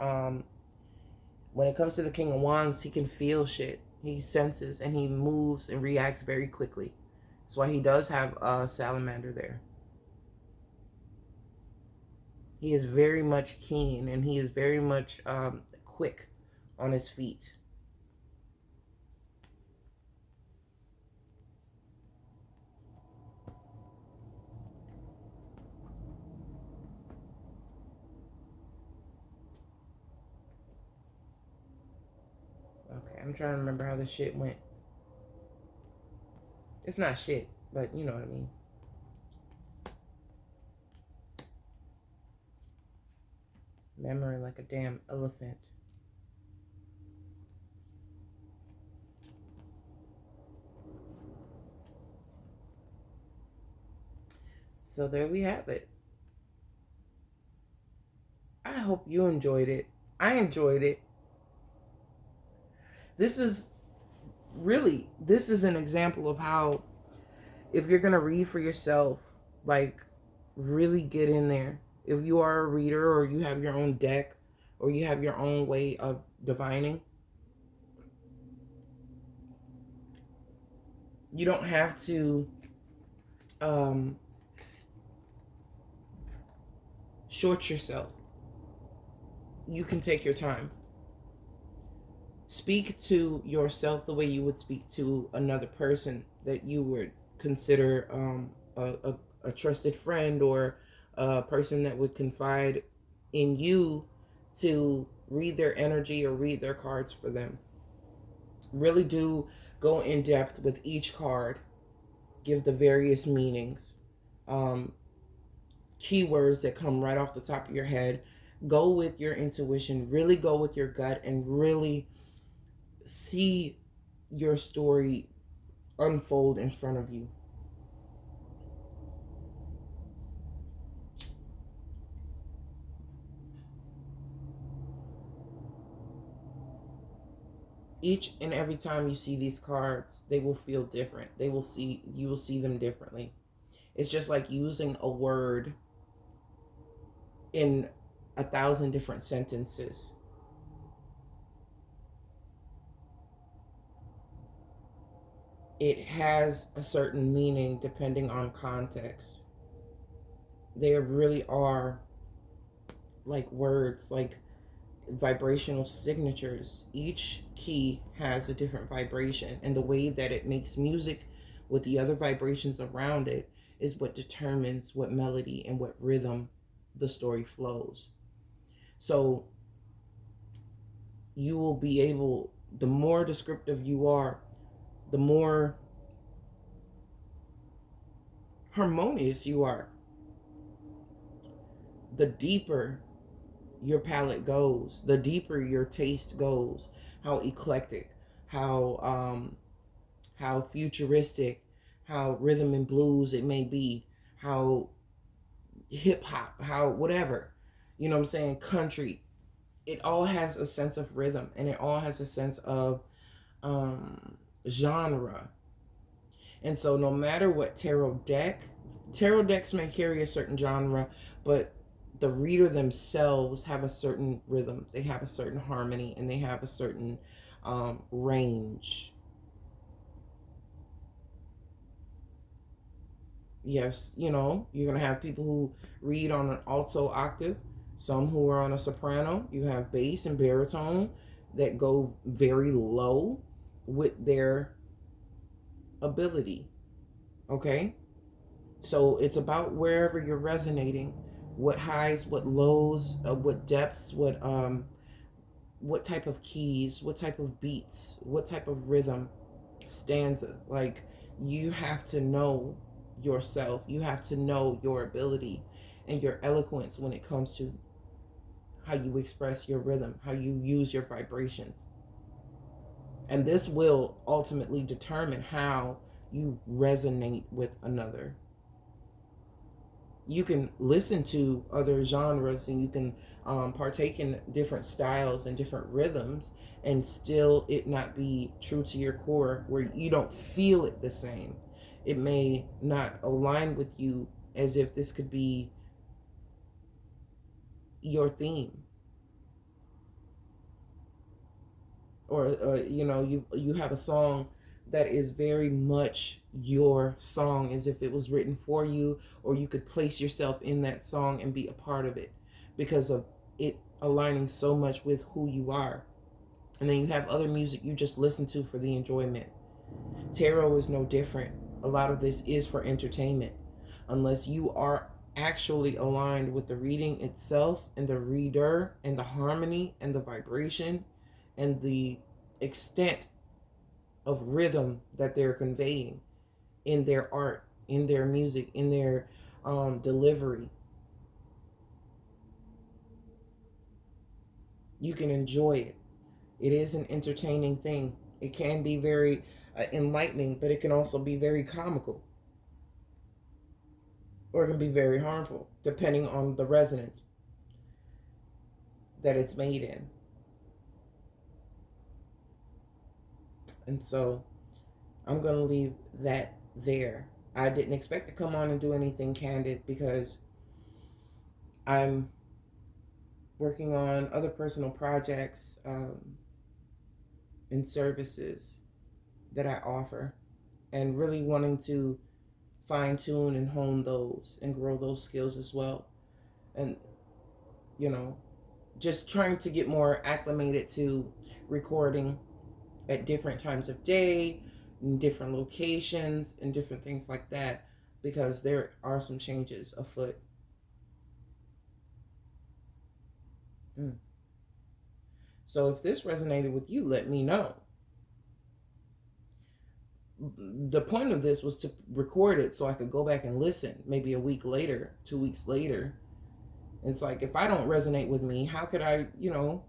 when it comes to the King of Wands, he can feel shit. He senses and he moves and reacts very quickly. That's why he does have a salamander there. He is very much keen, and he is very much quick on his feet. Okay, I'm trying to remember how this shit went. It's not shit, but you know what I mean. Memory like a damn elephant. So there we have it. I hope you enjoyed it. I enjoyed it. This is an example of how, if you're going to read for yourself, like, really get in there. If you are a reader, or you have your own deck, or you have your own way of divining, you don't have to short yourself. You can take your time. Speak to yourself the way you would speak to another person that you would consider a trusted friend, or a person that would confide in you to read their energy or read their cards for them. Really do go in depth with each card. Give the various meanings, keywords that come right off the top of your head. Go with your intuition. Really go with your gut, and really see your story unfold in front of you. Each and every time you see these cards, they will feel different. You will see them differently. It's just like using a word in 1,000 different sentences. It has a certain meaning depending on context. There really are, like, words, like vibrational signatures. Each key has a different vibration, and the way that it makes music with the other vibrations around it is what determines what melody and what rhythm the story flows. So you will be able, the more descriptive you are, the more harmonious you are, the deeper your palette goes, the deeper your taste goes, how eclectic, how futuristic, how rhythm and blues it may be, how hip hop, how whatever, you know what I'm saying, country. It all has a sense of rhythm, and it all has a sense of genre. And so no matter what tarot decks may carry a certain genre, but the reader themselves have a certain rhythm, they have a certain harmony, and they have a certain range. Yes, you know, you're going to have people who read on an alto octave, some who are on a soprano. You have bass and baritone that go very low with their ability. Okay? So it's about wherever you're resonating, what highs, what lows, what depths, what type of keys, what type of beats, what type of rhythm, stanzas. Like, you have to know yourself. You have to know your ability and your eloquence when it comes to how you express your rhythm, how you use your vibrations. And this will ultimately determine how you resonate with another. You can listen to other genres and you can partake in different styles and different rhythms, and still it not be true to your core, where you don't feel it the same. It may not align with you as if this could be your theme, or you know, you have a song that is very much your song, as if it was written for you, or you could place yourself in that song and be a part of it because of it aligning so much with who you are. And then you have other music you just listen to for the enjoyment. Tarot is no different. A lot of this is for entertainment, unless you are actually aligned with the reading itself and the reader and the harmony and the vibration and the extent of rhythm that they're conveying in their art, in their music, in their delivery. You can enjoy it. It is an entertaining thing. It can be very enlightening, but it can also be very comical, or it can be very harmful, depending on the resonance that it's made in. And so I'm going to leave that there. I didn't expect to come on and do anything candid because I'm working on other personal projects and services that I offer, and really wanting to fine tune and hone those and grow those skills as well. And, you know, just trying to get more acclimated to recording at different times of day, in different locations, and different things like that, because there are some changes afoot. So if this resonated with you, let me know. The point of this was to record it so I could go back and listen maybe a week later, 2 weeks later. It's like, if I don't resonate with me, how could I, you know,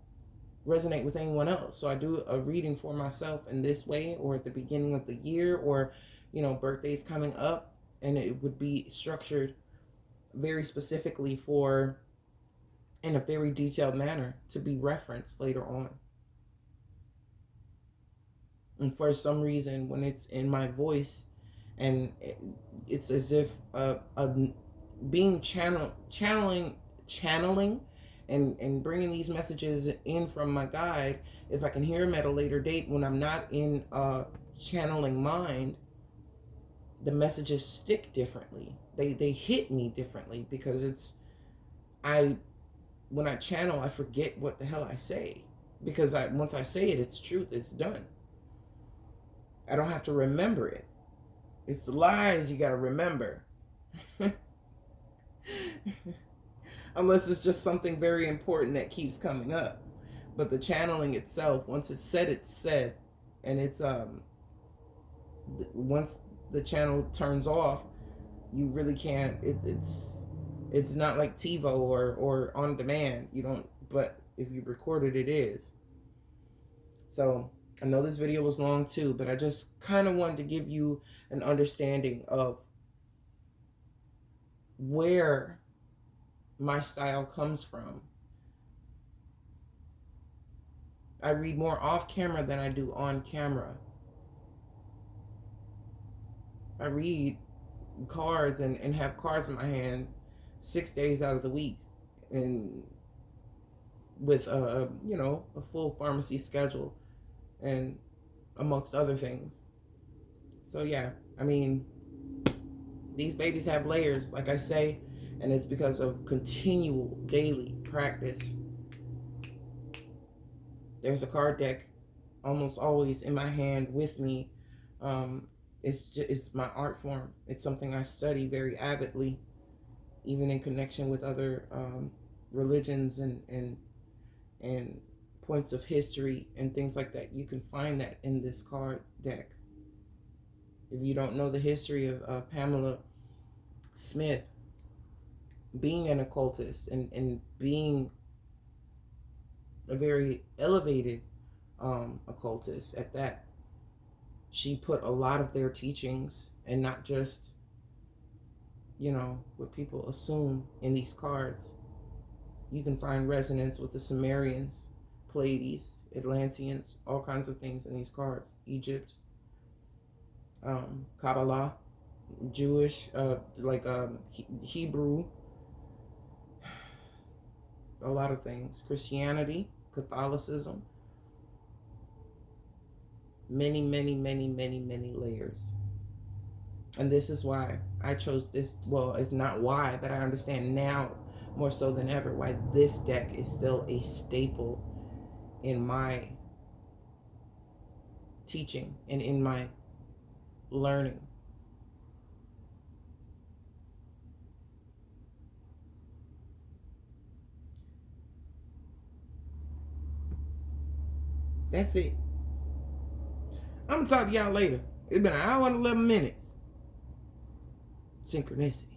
resonate with anyone else? So I do a reading for myself in this way, or at the beginning of the year, or, you know, birthdays coming up, and it would be structured very specifically for, in a very detailed manner, to be referenced later on. And for some reason, when it's in my voice, and it's as if being channeling and bringing these messages in from my guide, if I can hear them at a later date when I'm not in channeling mind, the messages stick differently. They hit me differently, because when I channel, I forget what the hell I say, because once I say it, it's truth, it's done. I don't have to remember it. It's the lies you got to remember. Unless it's just something very important that keeps coming up. But the channeling itself, once it's said. And it's once the channel turns off, you really can't, it's not like TiVo or on demand. You don't, but if you record it, it is. So I know this video was long too, but I just kind of wanted to give you an understanding of where my style comes from. I read more off camera than I do on camera. I read cards and have cards in my hand 6 days out of the week, and with you know, a full pharmacy schedule, and amongst other things. So yeah, I mean, These babies have layers, like I say, and it's because of continual daily practice. There's a card deck almost always in my hand with me. It's my art form. It's something I study very avidly, even in connection with other religions and points of history and things like that. You can find that in this card deck. If you don't know the history of Pamela Smith being an occultist and being a very elevated occultist at that, she put a lot of their teachings, and not just, what people assume, in these cards. You can find resonance with the Sumerians, Pleiades, Atlanteans, all kinds of things in these cards. Egypt, Kabbalah, Jewish, Hebrew, a lot of things. Christianity, Catholicism, many, many, many, many, many layers. And this is why I chose this. Well, it's not why, but I understand now more so than ever why this deck is still a staple in my teaching and in my learning. That's it. I'm gonna talk to y'all later. It's been an hour and 11 minutes. Synchronicity.